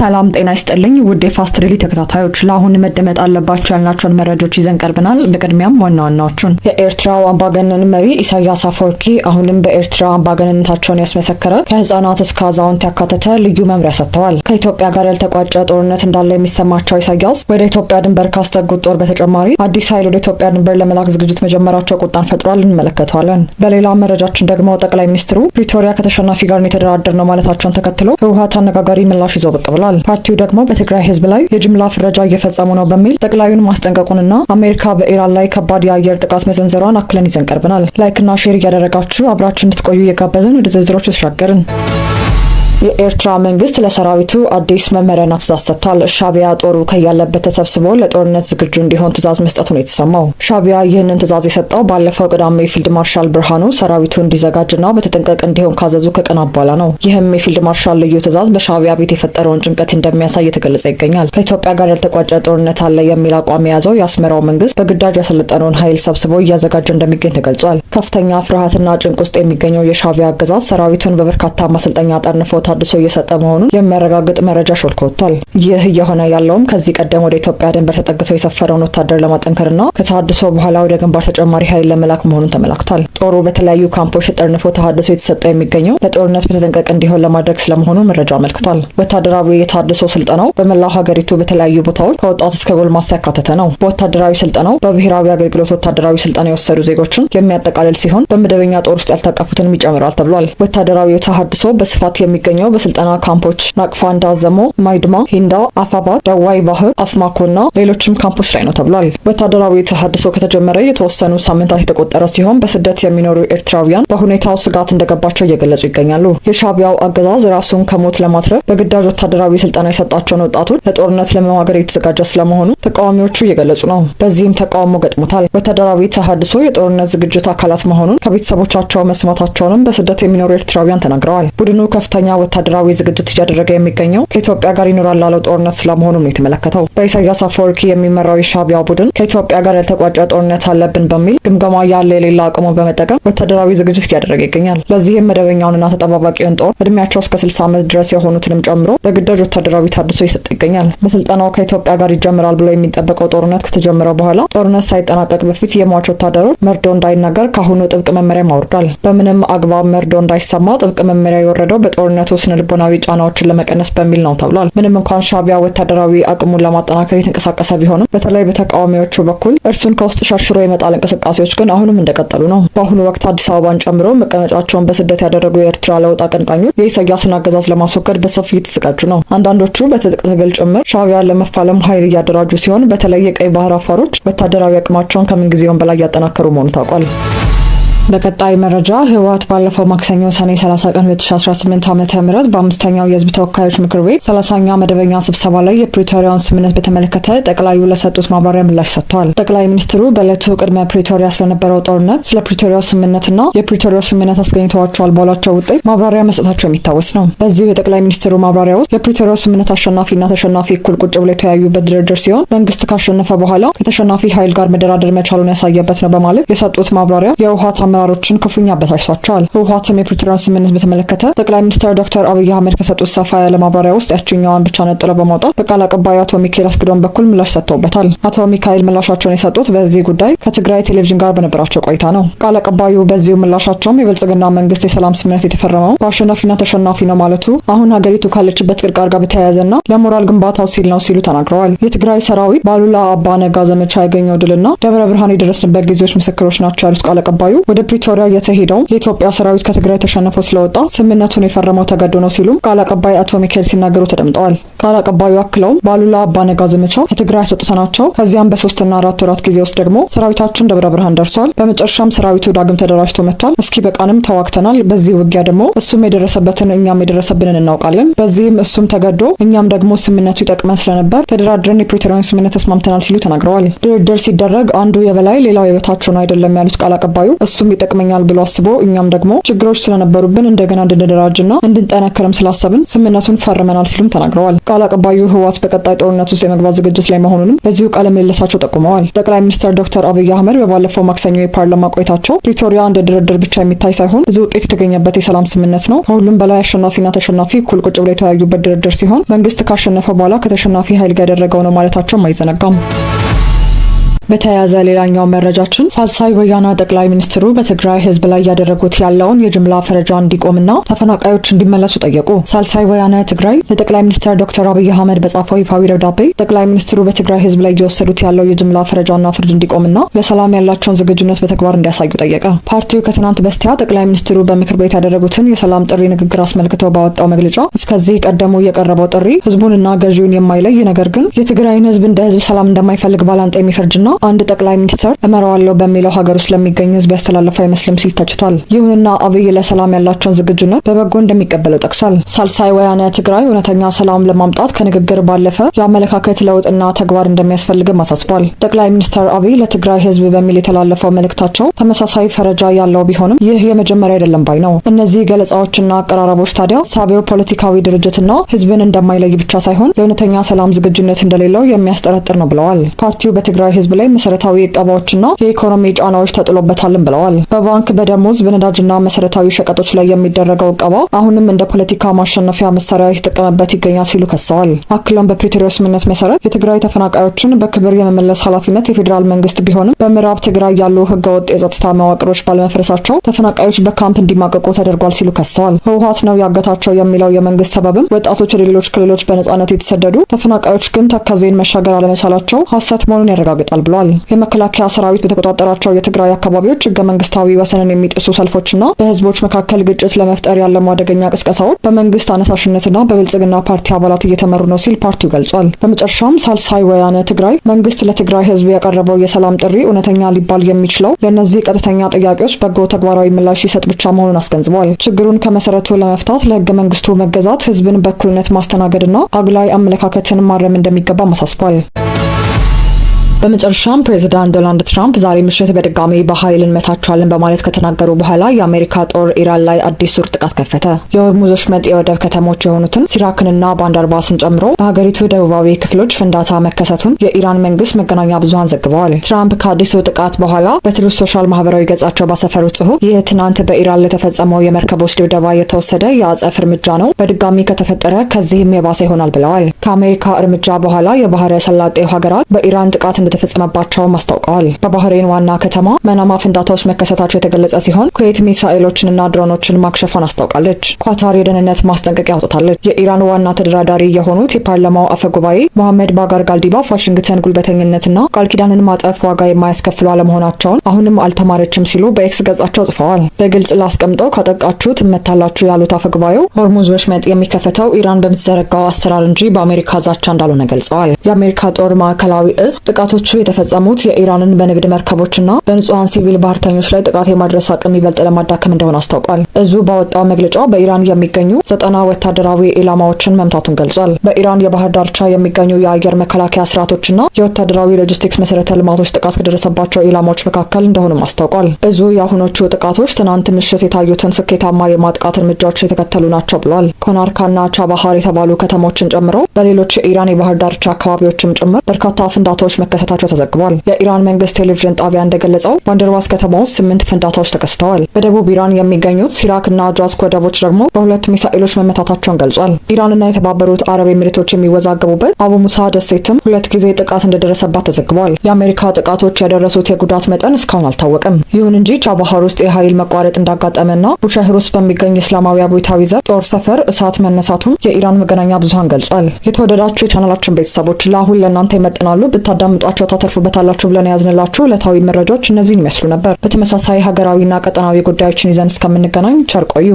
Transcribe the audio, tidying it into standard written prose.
ሰላም ጤና ይስጥልኝ ውድ የፋስት ዴይሊ ተከታታዮች፣ ለአሁን መደመጥ አለባቸው ያልናቸውን መረጃዎች ይዘን ቀርበናል። በቅድሚያም ዋና ዋናዎቹን። የኤርትራው አምባገነን መሪ ኢሳያስ አፈወርቂ አሁንም በኤርትራ አምባገነንነታቸውን ያስመሰከረ ከህፃናት እስከ አዛውንት ያካተተ ልዩ መምሪያ ሰጥተዋል። ከኢትዮጵያ ጋር ያልተቋጨ ጦርነት እንዳለ የሚሰማቸው ኢሳያስ ወደ ኢትዮጵያ ድንበር ካስጠጉት ጦር በተጨማሪ አዲስ ኃይል ወደ ኢትዮጵያ ድንበር ለመላክ ዝግጅት መጀመራቸው ቁጣን ፈጥሯል። እንመለከተዋለን። በሌላ መረጃችን ደግሞ ጠቅላይ ሚኒስትሩ ፕሪቶሪያ ከተሸናፊ ጋር የተደራደር ነው ማለታቸውን ተከትሎ ህወሓት አነጋጋሪ ምላሽ ይዞ ብቅ ብሏል። ፓርቲው ደግሞ በትግራይ ህዝብ ላይ የጅምላ ፍረጃ እየፈጸሙ ነው በሚል ጠቅላዩን ማስጠንቀቁንና አሜሪካ በኢራን ላይ ከባድ የአየር ጥቃት መሰንዘሯን አክለን ይዘን ቀርበናል። ላይክና ሼር እያደረጋችሁ አብራችሁ እንድትቆዩ እየጋበዝን ወደ ዝርዝሮቹ ተሻገርን። የኤርትራ መንግስት ለሰራዊቱ አዲስ መመሪያና ትእዛዝ ሰጥቷል። ሻዕቢያ ጦሩ ከያለበት ተሰብስቦ ለጦርነት ዝግጁ እንዲሆን ትእዛዝ መስጠቱ ነው የተሰማው። ሻዕቢያ ይህንን ትእዛዝ የሰጠው ባለፈው ቅዳሜ ፊልድ ማርሻል ብርሃኑ ሰራዊቱ እንዲዘጋጅና በተጠንቀቅ እንዲሆን ካዘዙ ከቀናት በኋላ ነው። ይህም የፊልድ ማርሻል ልዩ ትእዛዝ በሻዕቢያ ቤት የፈጠረውን ጭንቀት እንደሚያሳይ የተገለጸ ይገኛል። ከኢትዮጵያ ጋር ያልተቋጨ ጦርነት አለ የሚል አቋም የያዘው የአስመራው መንግስት በግዳጅ ያሰለጠነውን ኃይል ሰብስቦ እያዘጋጀ እንደሚገኝ ተገልጿል። ከፍተኛ ፍርሃትና ጭንቅ ውስጥ የሚገኘው የሻዕቢያ አገዛዝ ሰራዊቱን በበርካታ ማሰልጠኛ ጠርንፎ ታድሶ እየሰጠ መሆኑን የሚያረጋግጥ መረጃ ሾልኮ ወጥቷል። ይህ እየሆነ ያለውም ከዚህ ቀደም ወደ ኢትዮጵያ ድንበር ተጠግተው የሰፈረውን ወታደር ለማጠንከርና ከታድሶ በኋላ ወደ ግንባር ተጨማሪ ኃይል ለመላክ መሆኑን ተመላክቷል። ጦሩ በተለያዩ ካምፖች ተጠርንፎ ተሃድሶ የተሰጠ የሚገኘው ለጦርነት በተጠንቀቅ እንዲሆን ለማድረግ ስለመሆኑ መረጃ አመልክቷል። ወታደራዊ የታድሶ ስልጠናው በመላው ሀገሪቱ በተለያዩ ቦታዎች ከወጣት እስከ ጎልማሳ ያካተተ ነው። በወታደራዊ ስልጠናው በብሔራዊ አገልግሎት ወታደራዊ ስልጠና የወሰዱ ዜጎችን የሚያጠቃልል ሲሆን በመደበኛ ጦር ውስጥ ያልታቀፉትንም ይጨምራል ተብሏል። ወታደራዊ ተሃድሶ በስፋት የሚገኘው በስልጠና ካምፖች ናቅፋ፣ እንዳዘሞ፣ ማይድማ፣ ሂንዳ፣ አፋባት፣ ደዋይ ባህር፣ አፍማኮና ሌሎችም ካምፖች ላይ ነው ተብሏል። ወታደራዊ ተሃድሶ ከተጀመረ የተወሰኑ ሳምንታት የተቆጠረ ሲሆን በስደት የሚኖሩ ኤርትራውያን በሁኔታው ስጋት እንደገባቸው እየገለጹ ይገኛሉ። የሻዕቢያው አገዛዝ ራሱን ከሞት ለማትረፍ በግዳጅ ወታደራዊ ስልጠና የሰጣቸውን ወጣቶች ለጦርነት ለመዋገር የተዘጋጀ ስለመሆኑ ተቃዋሚዎቹ እየገለጹ ነው። በዚህም ተቃውሞ ገጥሞታል። ወታደራዊ ተሃድሶ የጦርነት ዝግጅት አካላት መሆኑን ከቤተሰቦቻቸው መስማታቸውንም በስደት የሚኖሩ ኤርትራውያን ተናግረዋል። ቡድኑ ከፍተኛ ወታደራዊ ዝግጅት እያደረገ የሚገኘው ከኢትዮጵያ ጋር ይኖራል ላለው ጦርነት ስለመሆኑም ነው የተመለከተው። በኢሳያስ አፈወርቂ የሚመራው የሻዕቢያ ቡድን ከኢትዮጵያ ጋር ያልተቋጨ ጦርነት አለብን በሚል ግምገማ ያለ የሌላ አቅሙን በመጠቀም ወታደራዊ ዝግጅት እያደረገ ይገኛል። ለዚህም መደበኛውንና ተጠባባቂውን ጦር እድሜያቸው እስከ 60 ዓመት ድረስ የሆኑትንም ጨምሮ በግዳጅ ወታደራዊ ታድሶ ይሰጥ ይገኛል። በስልጠናው ከኢትዮጵያ ጋር ይጀምራል ብሎ የሚጠበቀው ጦርነት ከተጀመረ በኋላ ጦርነት ሳይጠናቀቅ በፊት የሟች ወታደሮች መርዶ እንዳይናገር ካሁኑ ጥብቅ መመሪያ ማውርዷል። በምንም አግባብ መርዶ እንዳይሰማ ጥብቅ መመሪያ የወረደው በጦርነቱ ስነልቦናዊ ጫናዎችን ለመቀነስ በሚል ነው ተብሏል። ምንም እንኳን ሻዕቢያ ወታደራዊ አቅሙን ለማጠናከር የተንቀሳቀሰ ቢሆንም በተለይ በተቃዋሚዎቹ በኩል እርሱን ከውስጥ ሸርሽሮ የመጣል እንቅስቃሴዎች ግን አሁንም እንደቀጠሉ ነው። በአሁኑ ወቅት አዲስ አበባን ጨምሮ መቀመጫቸውን በስደት ያደረጉ የኤርትራ ለውጥ አቀንቃኞች የኢሳያስን አገዛዝ ለማስወገድ በሰፊ እየተዘጋጁ ነው። አንዳንዶቹ በትጥቅ ትግል ጭምር ሻዕቢያን ለመፋለም ኃይል እያደራጁ ሲሆን በተለይ የቀይ ባህር አፋሮች ወታደራዊ አቅማቸውን ከምንጊዜውም በላይ እያጠናከሩ መሆኑ ታውቋል። በቀጣይ መረጃ ህወሓት ባለፈው ማክሰኞ ሰኔ 30 ቀን 2018 ዓ.ም በአምስተኛው የህዝብ ተወካዮች ምክር ቤት 30ኛ መደበኛ ስብሰባ ላይ የፕሪቶሪያውን ስምምነት በተመለከተ ጠቅላዩ ለሰጡት ማብራሪያ ምላሽ ሰጥተዋል። ጠቅላይ ሚኒስትሩ በዕለቱ ቅድመ ፕሪቶሪያ ስለነበረው ጦርነት፣ ስለ ፕሪቶሪያው ስምምነትና የፕሪቶሪያው ስምምነት አስገኝተዋቸዋል ባሏቸው ውጤት ማብራሪያ መስጠታቸው የሚታወስ ነው። በዚሁ የጠቅላይ ሚኒስትሩ ማብራሪያ ውስጥ የፕሪቶሪያው ስምምነት አሸናፊና ተሸናፊ እኩል ቁጭ ብለው የተወያዩበት ድርድር ሲሆን መንግስት ካሸነፈ በኋላ ከተሸናፊ ኃይል ጋር መደራደር መቻሉን ያሳየበት ነው በማለት የሰጡት ማብራሪያ የህወሓት አመራሮችን ክፉኛ አበሳጭቷቸዋል። ህወሓትም የፕሪቶሪያውን ስምምነት በተመለከተ ጠቅላይ ሚኒስትር ዶክተር አብይ አህመድ ከሰጡት ሰፋ ያለ ማብራሪያ ውስጥ ያችኛዋን ብቻ ነጥለው በማውጣት በቃል አቀባዩ አቶ ሚካኤል አስገዶም በኩል ምላሽ ሰጥተውበታል። አቶ ሚካኤል ምላሻቸውን የሰጡት በዚህ ጉዳይ ከትግራይ ቴሌቪዥን ጋር በነበራቸው ቆይታ ነው። ቃል አቀባዩ በዚሁ ምላሻቸውም የብልጽግና መንግስት የሰላም ስምምነት የተፈረመው በአሸናፊና ተሸናፊ ነው ማለቱ አሁን ሀገሪቱ ካለችበት ቅርቃር ጋር በተያያዘና ለሞራል ግንባታው ሲል ነው ሲሉ ተናግረዋል። የትግራይ ሰራዊት ባሉላ አባ ነጋ ዘመቻ ያገኘው ድልና ደብረ ብርሃን የደረስንበት ጊዜዎች ምስክሮች ናቸው ያሉት ቃል አቀባዩ ወደ ፕሪቶሪያ የተሄደው የኢትዮጵያ ሰራዊት ከትግራይ ተሸንፎ ስለወጣ ስምምነቱን የፈረመው ተገዶ ነው ሲሉ ቃል አቀባይ አቶ ሚካኤል ሲናገሩ ተደምጠዋል። ቃል አቀባዩ አክለውም ባሉላ አባነጋ ዘመቻ ከትግራይ አስወጥተናቸው ከዚያም በ3 እና 4 ወራት ጊዜ ውስጥ ደግሞ ሰራዊታችን ደብረ ብርሃን ደርሷል። በመጨረሻም ሰራዊቱ ዳግም ተደራጅቶ መጥቷል። እስኪ በቃንም ተዋግተናል። በዚህ ውጊያ ደግሞ እሱም የደረሰበትን እኛም የደረሰብንን እናውቃለን። በዚህም እሱም ተገዶ እኛም ደግሞ ስምምነቱ ይጠቅመን ስለነበር ተደራድረን የፕሪቶሪያን ስምምነት ተስማምተናል ሲሉ ተናግረዋል። ድርድር ሲደረግ አንዱ የበላይ ሌላው የበታች ነው አይደለም ያሉት ቃል አቀባዩ እሱም ለሁሉም ይጠቅመኛል ብሎ አስቦ እኛም ደግሞ ችግሮች ስለነበሩብን እንደገና እንድንደራጅና እንድንጠነክርም ስላሰብን ስምምነቱን ፈርመናል ሲሉም ተናግረዋል። ቃል አቀባዩ ህወሓት በቀጣይ ጦርነት ውስጥ የመግባት ዝግጅት ላይ መሆኑንም በዚሁ ቃለ ምልልሳቸው ጠቁመዋል። ጠቅላይ ሚኒስትር ዶክተር አብይ አህመድ በባለፈው ማክሰኞ የፓርላማ ቆይታቸው ፕሪቶሪያ እንደ ድርድር ብቻ የሚታይ ሳይሆን ብዙ ውጤት የተገኘበት የሰላም ስምምነት ነው፣ ከሁሉም በላይ አሸናፊና ተሸናፊ እኩል ቁጭ ብለው የተወያዩበት ድርድር ሲሆን መንግስት ካሸነፈ በኋላ ከተሸናፊ ኃይል ጋር ያደረገው ነው ማለታቸውም አይዘነጋም። በተያያዘ ሌላኛው መረጃችን ሳልሳይ ወያነ ጠቅላይ ሚኒስትሩ በትግራይ ህዝብ ላይ ያደረጉት ያለውን የጅምላ ፈረጃ እንዲቆምና ተፈናቃዮች እንዲመለሱ ጠየቁ። ሳልሳይ ወያነ ትግራይ ለጠቅላይ ሚኒስትር ዶክተር አብይ አህመድ በጻፈው ይፋዊ ደብዳቤ ጠቅላይ ሚኒስትሩ በትግራይ ህዝብ ላይ እየወሰዱት ያለው የጅምላ ፈረጃና ፍርድ እንዲቆምና ለሰላም ያላቸውን ዝግጁነት በተግባር እንዲያሳዩ ጠየቀ። ፓርቲው ከትናንት በስቲያ ጠቅላይ ሚኒስትሩ በምክር ቤት ያደረጉትን የሰላም ጥሪ ንግግር አስመልክቶ ባወጣው መግለጫ እስከዚህ ቀደሙ የቀረበው ጥሪ ህዝቡንና ገዢውን የማይለይ ነገር ግን የትግራይን ህዝብ እንደ ህዝብ ሰላም እንደማይፈልግ ባላንጣ የሚፈርጅና አንድ ጠቅላይ ሚኒስትር እመራዋለሁ በሚለው ሀገር ውስጥ ለሚገኝ ህዝብ ያስተላለፈው አይመስልም ሲል ተችቷል። ይሁንና አብይ ለሰላም ያላቸውን ዝግጁነት በበጎ እንደሚቀበለው ጠቅሷል። ሳልሳይ ወያነ ትግራይ እውነተኛ ሰላም ለማምጣት ከንግግር ባለፈ የአመለካከት ለውጥና ተግባር እንደሚያስፈልግም አሳስቧል። ጠቅላይ ሚኒስትር አብይ ለትግራይ ህዝብ በሚል የተላለፈው መልእክታቸው ተመሳሳይ ፈረጃ ያለው ቢሆንም ይህ የመጀመሪያ አይደለም ባይ ነው። እነዚህ ገለጻዎችና አቀራረቦች ታዲያ ሳቢው ፖለቲካዊ ድርጅትና ህዝብን እንደማይለይ ብቻ ሳይሆን ለእውነተኛ ሰላም ዝግጁነት እንደሌለው የሚያስጠረጥር ነው ብለዋል። ፓርቲው በትግራይ ህዝብ ላይ መሰረታዊ እቀባዎችና የኢኮኖሚ ጫናዎች ተጥሎበታልም ብለዋል። በባንክ በደሞዝ በነዳጅና መሰረታዊ ሸቀጦች ላይ የሚደረገው እቀባ አሁንም እንደ ፖለቲካ ማሸነፊያ መሳሪያ የተጠቀመበት ይገኛል ሲሉ ከሰዋል። አክሎም በፕሪቶሪያው ስምምነት መሰረት የትግራይ ተፈናቃዮችን በክብር የመመለስ ኃላፊነት የፌዴራል መንግስት ቢሆንም በምዕራብ ትግራይ ያሉ ህገወጥ የጸጥታ መዋቅሮች ባለመፍረሳቸው ተፈናቃዮች በካምፕ እንዲማቀቁ ተደርጓል ሲሉ ከሰዋል። ህወሓት ነው ያገታቸው የሚለው የመንግስት ሰበብም ወጣቶች ወደ ሌሎች ክልሎች በነጻነት የተሰደዱ ተፈናቃዮች ግን ተከዜን መሻገር አለመቻላቸው ሐሰት መሆኑን ያረጋግጣል ብሏል። የመከላከያ ሰራዊት በተቆጣጠራቸው የትግራይ አካባቢዎች ህገ መንግስታዊ ወሰንን የሚጥሱ ሰልፎችና በህዝቦች መካከል ግጭት ለመፍጠር ያለሙ አደገኛ ቅስቀሳዎች በመንግስት አነሳሽነትና በብልጽግና ፓርቲ አባላት እየተመሩ ነው ሲል ፓርቲው ገልጿል። በመጨረሻም ሳልሳይ ወያነ ትግራይ መንግስት ለትግራይ ህዝብ ያቀረበው የሰላም ጥሪ እውነተኛ ሊባል የሚችለው ለእነዚህ ቀጥተኛ ጥያቄዎች በጎ ተግባራዊ ምላሽ ሲሰጥ ብቻ መሆኑን አስገንዝቧል። ችግሩን ከመሰረቱ ለመፍታት ለህገ መንግስቱ መገዛት፣ ህዝብን በእኩልነት ማስተናገድና አግላይ አመለካከትን ማረም እንደሚገባ አሳስቧል። በመጨረሻም ፕሬዚዳንት ዶናልድ ትራምፕ ዛሬ ምሽት በድጋሚ በኃይል እንመታቸዋለን በማለት ከተናገሩ በኋላ የአሜሪካ ጦር ኢራን ላይ አዲስ ዙር ጥቃት ከፈተ። የሆርሙዝ ወሽመጥ የወደብ ከተሞች የሆኑትን ሲራክንና ባንደርባስን ጨምሮ በሀገሪቱ ደቡባዊ ክፍሎች ፍንዳታ መከሰቱን የኢራን መንግስት መገናኛ ብዙኃን ዘግበዋል። ትራምፕ ከአዲሱ ጥቃት በኋላ በትሩዝ ሶሻል ማህበራዊ ገጻቸው ባሰፈሩት ጽሑፍ ይህ ትናንት በኢራን ለተፈጸመው የመርከቦች ድብደባ የተወሰደ የአጸፋ እርምጃ ነው፣ በድጋሚ ከተፈጠረ ከዚህም የባሰ ይሆናል ብለዋል። ከአሜሪካ እርምጃ በኋላ የባህረ ሰላጤው ሀገራት በኢራን ጥቃት እንደተፈጸመባቸውም አስታውቀዋል። በባህሬን ዋና ከተማ መናማ ፍንዳታዎች መከሰታቸው የተገለጸ ሲሆን ኩዌት ሚሳኤሎችንና ድሮኖችን ማክሸፏን አስታውቃለች። ኳታር የደህንነት ማስጠንቀቂያ አውጥታለች። የኢራን ዋና ተደራዳሪ የሆኑት የፓርላማው አፈ ጉባኤ መሐመድ ባጋር ጋልዲባፍ ዋሽንግተን ጉልበተኝነትና ቃል ኪዳንን ማጠፍ ዋጋ የማያስከፍሉ አለመሆናቸውን አሁንም አልተማረችም ሲሉ በኤክስ ገጻቸው ጽፈዋል። በግልጽ ላስቀምጠው ካጠቃችሁ ትመታላችሁ ያሉት አፈ ጉባኤው ሆርሙዝ ወሽመጥ የሚከፈተው ኢራን በምትዘረጋው አሰራር እንጂ በአሜሪካ ዛቻ እንዳልሆነ ገልጸዋል። የአሜሪካ ጦር ማዕከላዊ እዝ ጥቃቶቹ የተፈጸሙት የኢራንን በንግድ መርከቦችና በንጹሃን ሲቪል ባህርተኞች ላይ ጥቃት የማድረስ አቅም ይበልጥ ለማዳከም እንደሆነ አስታውቋል። እዙ ባወጣው መግለጫ በኢራን የሚገኙ 90 ወታደራዊ ኢላማዎችን መምታቱን ገልጿል። በኢራን የባህር ዳርቻ የሚገኙ የአየር መከላከያ ስርዓቶችና የወታደራዊ ሎጂስቲክስ መሰረተ ልማቶች ጥቃት ከደረሰባቸው ኢላማዎች መካከል እንደሆኑም አስታውቋል። እዙ የአሁኖቹ ጥቃቶች ትናንት ምሽት የታዩትን ስኬታማ የማጥቃት እርምጃዎች የተከተሉ ናቸው ብሏል። ኮናርካና ቻባሃር የተባሉ ከተሞችን ጨምሮ በሌሎች የኢራን የባህር ዳርቻ አካባቢዎችም ጭምር በርካታ ፍንዳታዎች መከሰታቸው ተዘግቧል። የኢራን መንግስት ቴሌቪዥን ጣቢያ እንደገለጸው ባንደርባስ ከተማ ውስጥ 8 ፍንዳታዎች ተከስተዋል። በደቡብ ኢራን የሚገኙት ሲራክና ጃስክ ወደቦች ደግሞ በሁለት ሚሳኤሎች መመታታቸውን ገልጿል። ኢራንና የተባበሩት አረብ ኤሚሬቶች የሚወዛገቡበት አቡ ሙሳ ደሴትም 2 ጊዜ ጥቃት እንደደረሰባት ተዘግቧል። የአሜሪካ ጥቃቶች ያደረሱት የጉዳት መጠን እስካሁን አልታወቀም። ይሁን እንጂ ቻባሃር ውስጥ የኃይል መቋረጥ እንዳጋጠመና ቡሻህር ውስጥ በሚገኝ እስላማዊ አብዮታዊ ዘብ ጦር ሰፈር እሳት መነሳቱን የኢራን መገናኛ ብዙሃን ገልጿል። የተወደዳችሁ የቻናላችን ቤተሰቦች ለአሁን ለእናንተ ይመጥናሉ ብታዳምጧቸው ታተርፉበታላችሁ ብለን ያዝንላችሁ ዕለታዊ መረጃዎች እነዚህን ይመስሉ ነበር። በተመሳሳይ ሀገራዊና ቀጠናዊ ጉዳዮችን ይዘን እስከምንገናኝ ቸር ቆዩ።